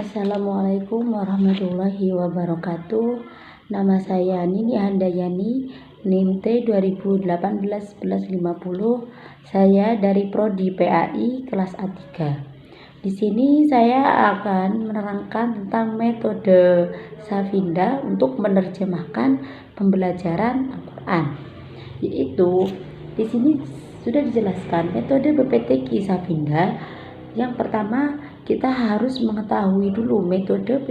Assalamualaikum warahmatullahi wabarakatuh. Nama saya Nini Handayani, NIM T 2018-1150. Saya dari Prodi PAI kelas A3. Di sini saya akan menerangkan tentang metode Safinda untuk menerjemahkan pembelajaran Al-Qur'an. Yaitu di sini sudah dijelaskan metode PPTQ Safinda. Yang pertama, kita harus mengetahui dulu metode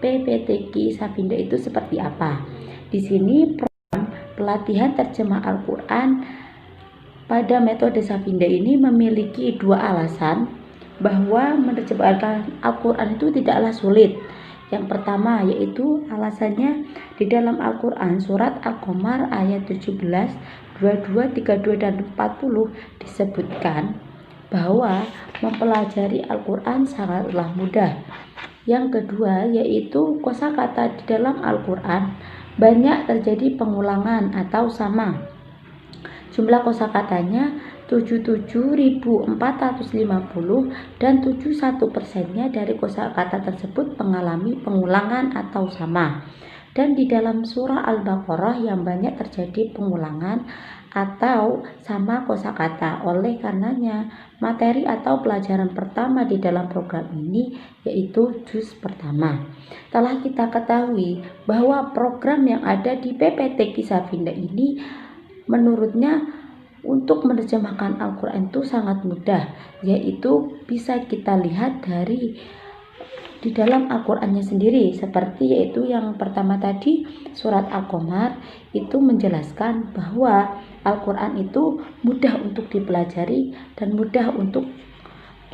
PPTQ Safinda itu seperti apa. Di sini program pelatihan terjemah Al-Qur'an pada metode Safinda ini memiliki dua alasan bahwa menerjemahkan Al-Qur'an itu tidaklah sulit. Yang pertama yaitu alasannya di dalam Al-Qur'an surat Al-Qamar ayat 17, 22, 32, dan 40 disebutkan bahwa mempelajari Al-Qur'an sangatlah mudah. Yang kedua yaitu kosakata di dalam Al-Qur'an banyak terjadi pengulangan atau sama. Jumlah kosakatanya 77.450 dan 71%-nya dari kosakata tersebut mengalami pengulangan atau sama. Dan di dalam surah Al-Baqarah yang banyak terjadi pengulangan atau sama kosakata. Oleh karenanya, materi atau pelajaran pertama di dalam program ini yaitu juz pertama. Telah kita ketahui bahwa program yang ada di PPTQ Safinda ini menurutnya untuk menerjemahkan Al-Qur'an itu sangat mudah, yaitu bisa kita lihat dari di dalam Al-Qur'annya sendiri, seperti yaitu yang pertama tadi surat Al-Qamar itu menjelaskan bahwa Al-Qur'an itu mudah untuk dipelajari dan mudah untuk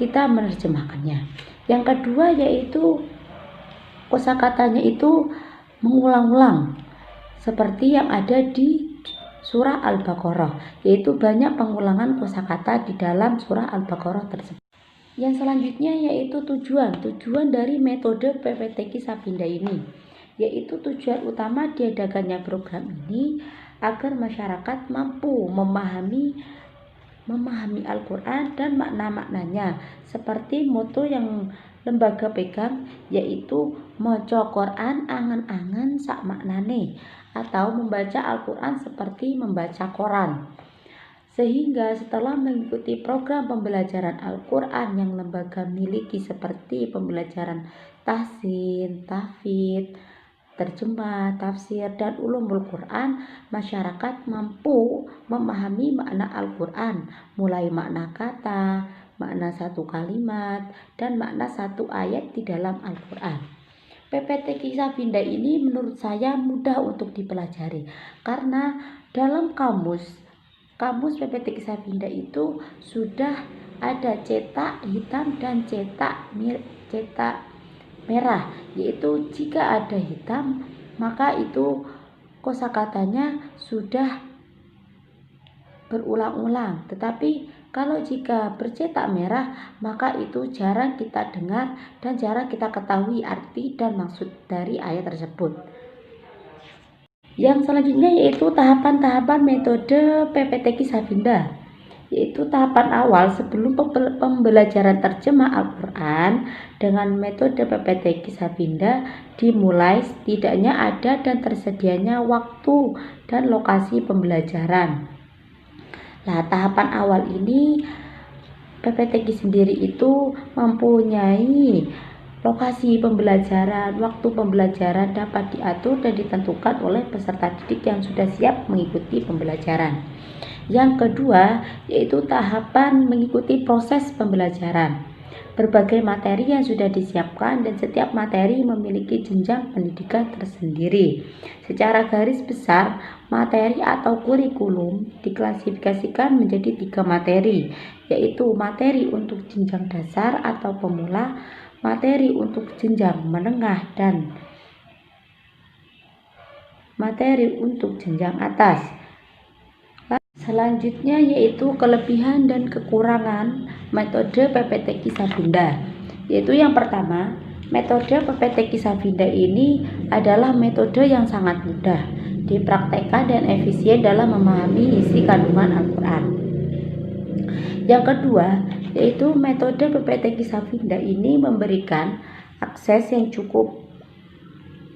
kita menerjemahkannya. Yang kedua yaitu kosakatanya itu mengulang-ulang seperti yang ada di surah Al-Baqarah, yaitu banyak pengulangan kosakata di dalam surah Al-Baqarah tersebut. Yang selanjutnya yaitu tujuan dari metode PPTQ Safinda ini, yaitu tujuan utama diadakannya program ini agar masyarakat mampu memahami Al-Qur'an dan makna-maknanya, seperti moto yang lembaga pegang, yaitu moco Qur'an angen-angen sak maknane, atau membaca Al-Qur'an seperti membaca Quran. Sehingga setelah mengikuti program pembelajaran Al-Qur'an yang lembaga miliki seperti pembelajaran tahsin, tahfidz, terjemah, tafsir, dan ulumul Quran, masyarakat mampu memahami makna Al-Qur'an, mulai makna kata, makna satu kalimat, dan makna satu ayat di dalam Al-Qur'an. PPTQ Safinda ini menurut saya mudah untuk dipelajari karena dalam kamus PPTQ Safinda itu sudah ada cetak hitam dan cetak merah, yaitu jika ada hitam maka itu kosakatanya sudah berulang-ulang, tetapi kalau jika bercetak merah maka itu jarang kita dengar dan jarang kita ketahui arti dan maksud dari ayat tersebut. Yang selanjutnya yaitu tahapan-tahapan metode PPTQ Safinda, yaitu tahapan awal sebelum pembelajaran terjemah Al-Qur'an dengan metode PPTQ Safinda dimulai setidaknya ada dan tersedianya waktu dan lokasi pembelajaran. Nah, tahapan awal ini PPTQ sendiri itu mempunyai lokasi pembelajaran, waktu pembelajaran dapat diatur dan ditentukan oleh peserta didik yang sudah siap mengikuti pembelajaran. Yang kedua yaitu tahapan mengikuti proses pembelajaran. Berbagai materi yang sudah disiapkan dan setiap materi memiliki jenjang pendidikan tersendiri. Secara garis besar, materi atau kurikulum diklasifikasikan menjadi 3 materi, yaitu materi untuk jenjang dasar atau pemula, materi untuk jenjang menengah, dan materi untuk jenjang atas. Selanjutnya yaitu kelebihan dan kekurangan metode PPTQ Safinda. Yaitu yang pertama, metode PPTQ Safinda ini adalah metode yang sangat mudah dipraktekkan dan efisien dalam memahami isi kandungan Al-Qur'an. Yang kedua, yaitu metode PPTQ Safinda ini memberikan akses yang cukup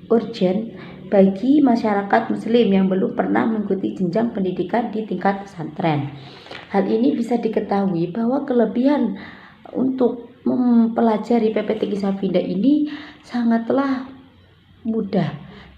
urgent bagi masyarakat muslim yang belum pernah mengikuti jenjang pendidikan di tingkat pesantren. Hal ini bisa diketahui bahwa kelebihan untuk mempelajari PPT Kisah Pindah ini sangatlah mudah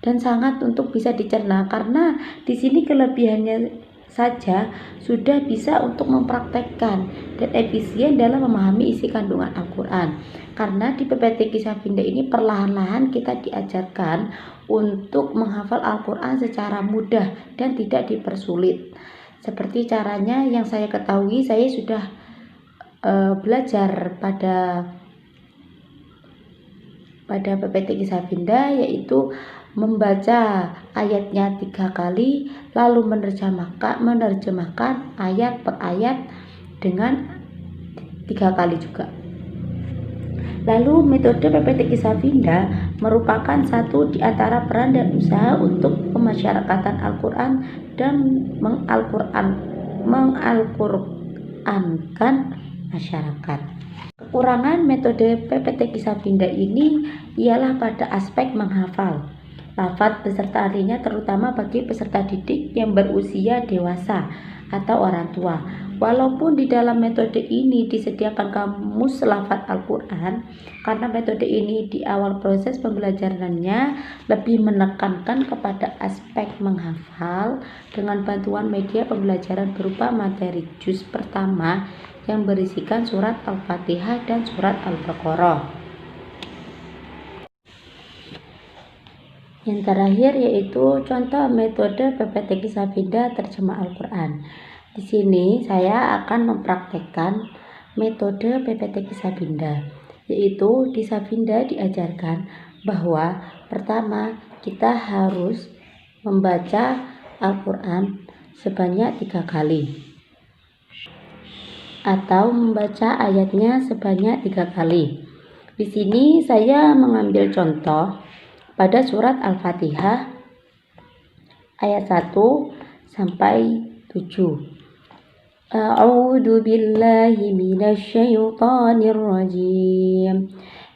dan sangat untuk bisa dicerna, karena di sini kelebihannya saja sudah bisa untuk mempraktekkan dan efisien dalam memahami isi kandungan Al-Quran. Karena di PPT Kisah Pindah ini perlahan-lahan kita diajarkan untuk menghafal Al-Quran secara mudah dan tidak dipersulit. Seperti caranya yang saya ketahui, saya sudah belajar pada PPT Kisah Pindah, yaitu membaca ayatnya 3 kali lalu menerjemahkan ayat per ayat dengan 3 kali juga. Lalu metode PPT Kisah Pindah merupakan satu di antara peran dan usaha untuk pemasyarakatan Al-Quran dan mengalqurankan masyarakat. Kekurangan metode PPT Kisah Pindah ini ialah pada aspek menghafal lafaz beserta artinya, terutama bagi peserta didik yang berusia dewasa atau orang tua. Walaupun di dalam metode ini disediakan kamus lafaz Al-Quran, karena metode ini di awal proses pembelajarannya lebih menekankan kepada aspek menghafal dengan bantuan media pembelajaran berupa materi juz pertama yang berisikan surat Al-Fatihah dan surat Al-Baqarah. Yang terakhir yaitu contoh metode PPT Kisah Pindah terjemah Al-Quran. Di sini saya akan mempraktekkan metode PPT Kisah Pindah, yaitu Kisah Pindah diajarkan bahwa pertama kita harus membaca Al-Quran sebanyak 3 kali atau membaca ayatnya sebanyak 3 kali. Di sini saya mengambil contoh pada surat Al-Fatihah ayat 1 sampai 7. A'udzu billahi minasyaitonir rajim.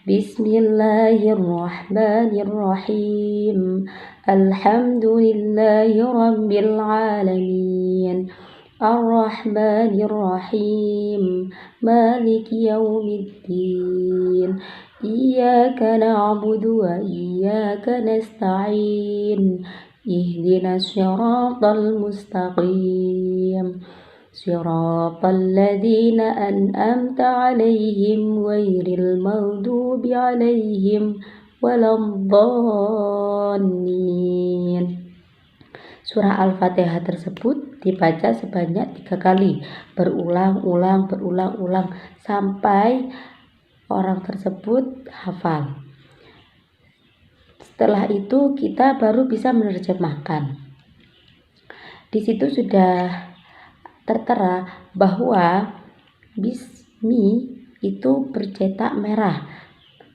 Bismillahirrahmanirrahim. Alhamdulillahi rabbil alamin. Ar-Rahmanir-Rahim. Maliki yaumiddin. Iyyaka na'budu wa iyyaka nasta'in. Ihdinas siratal mustaqim. Siratal ladzina an'amta 'alaihim ghairil maghdubi 'alaihim waladdallin. Surah Al-Fatihah tersebut dibaca sebanyak 3 kali, berulang-ulang sampai orang tersebut hafal. Setelah itu kita baru bisa menerjemahkan. Di situ sudah tertera bahwa Bismi itu bercetak merah.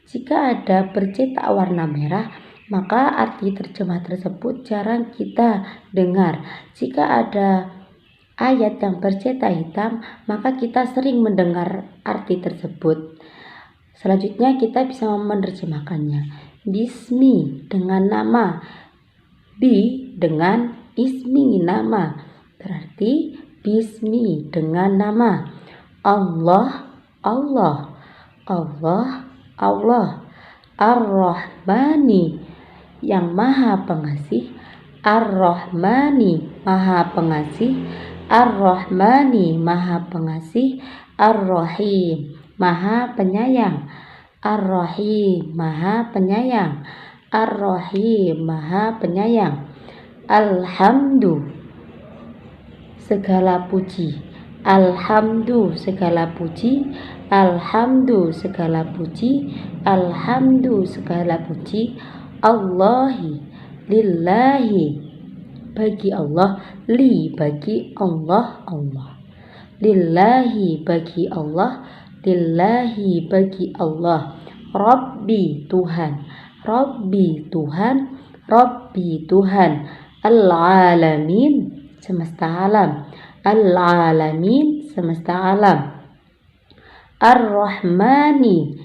Jika ada bercetak warna merah, maka arti terjemah tersebut jarang kita dengar. Jika ada ayat yang bercetak hitam, maka kita sering mendengar arti tersebut. Selanjutnya kita bisa menerjemahkannya. Bismi dengan nama, bi dengan ismi nama, berarti bismi dengan nama. Allah, Allah, Allah, Allah. Ar-Rahmani yang maha pengasih, Ar-Rahmani maha pengasih, Ar-Rahmani maha pengasih, Ar-Rahim maha penyayang, Ar-Rahim maha penyayang, Ar-Rahim maha penyayang. Alhamdu segala puji, Alhamdu segala puji, Alhamdu segala puji, Alhamdu segala puji. Allahi lillahi bagi Allah, li bagi Allah, Allah. Lillahi bagi Allah, lillahi bagi Allah. Rabbi Tuhan, Rabbi Tuhan, Rabbi Tuhan. Al-alamin semesta alam, Al-alamin semesta alam. Ar-Rahmani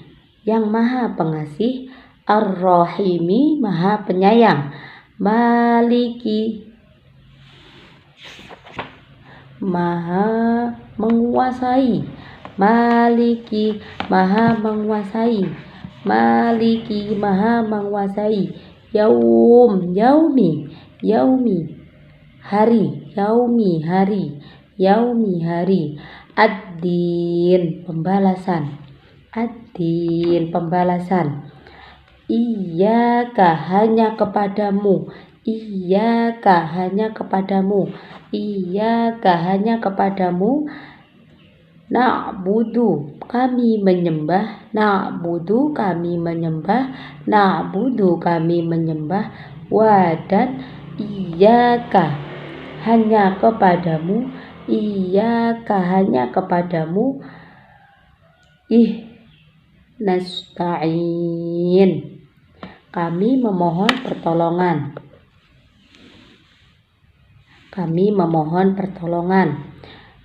yang maha pengasih, Ar-Rahimi, maha penyayang, Maliki, maha menguasai, Maliki, maha menguasai, Maliki, maha menguasai, Yaumi, hari, Yaumi, hari, Ad-din, pembalasan, Ad-din, pembalasan, Iyyaka, hanya kepadamu, Iyyaka, hanya kepadamu, Iyyaka, hanya kepadamu, Na'budu, kami menyembah, Na'budu, kami menyembah, Na'budu, kami menyembah, dan Iyyaka, hanya kepadamu, Iyyaka, hanya kepadamu, nasta'in, kami memohon pertolongan,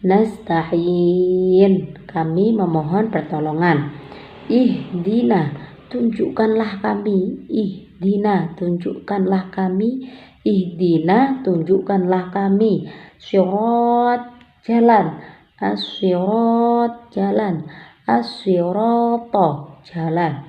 nasta'in, kami memohon pertolongan, ihdina, tunjukkanlah kami, ihdina, tunjukkanlah kami, ihdina, tunjukkanlah kami, syirat, jalan, as-syirat, jalan, as-sirata, jalan,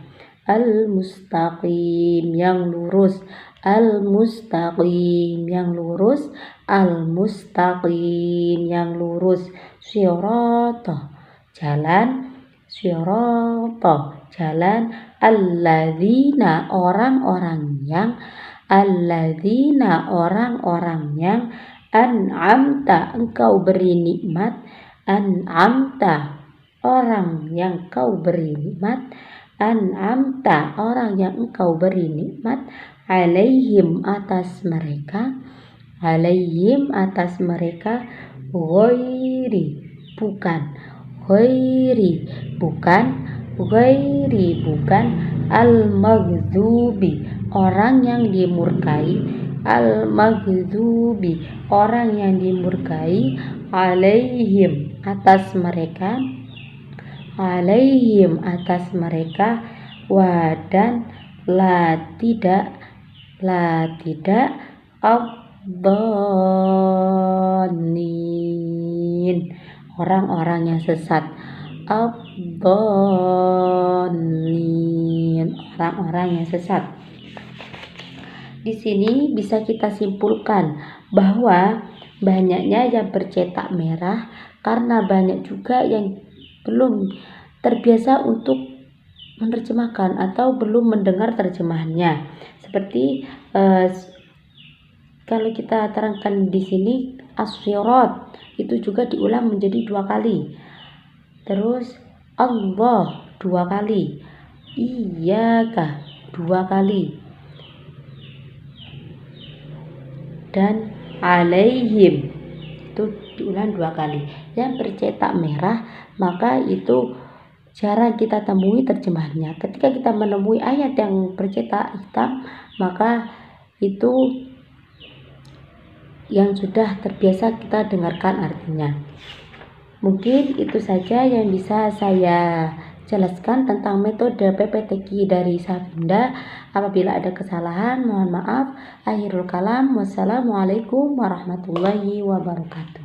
al-mustaqim, yang lurus, al-mustaqim, yang lurus, al-mustaqim, yang lurus, sirata, jalan, sirata, jalan, alladzina, orang-orang yang, alladzina, orang-orang yang, an'amta, engkau beri nikmat, an'amta, orang yang kau beri nikmat, an'amta, orang yang engkau beri nikmat, alaihim, atas mereka, alaihim, atas mereka, ghairi, bukan, ghairi, bukan, ghairi, bukan, al-maghdubi, orang yang dimurkai, al-maghdubi, orang yang dimurkai, alaihim, atas mereka, alaihim, atas mereka, dan tidak ad-dallin, orang-orang yang sesat, ad-dallin, orang-orang yang sesat. Di sini bisa kita simpulkan bahwa banyaknya yang bercetak merah karena banyak juga yang belum terbiasa untuk menerjemahkan atau belum mendengar terjemahannya. Seperti kalau kita terangkan di sini, as-sirat itu juga diulang menjadi 2 kali. Terus Allah 2 kali, iyyaka 2 kali, dan alaihim itu diulang 2 kali. Yang bercetak merah maka itu jarang kita temui terjemahannya. Ketika kita menemui ayat yang bercetak hitam, maka itu yang sudah terbiasa kita dengarkan artinya. Mungkin itu saja yang bisa saya jelaskan tentang metode PPTQ dari Safinda. Apabila ada kesalahan, mohon maaf. Akhirul kalam, wassalamualaikum warahmatullahi wabarakatuh.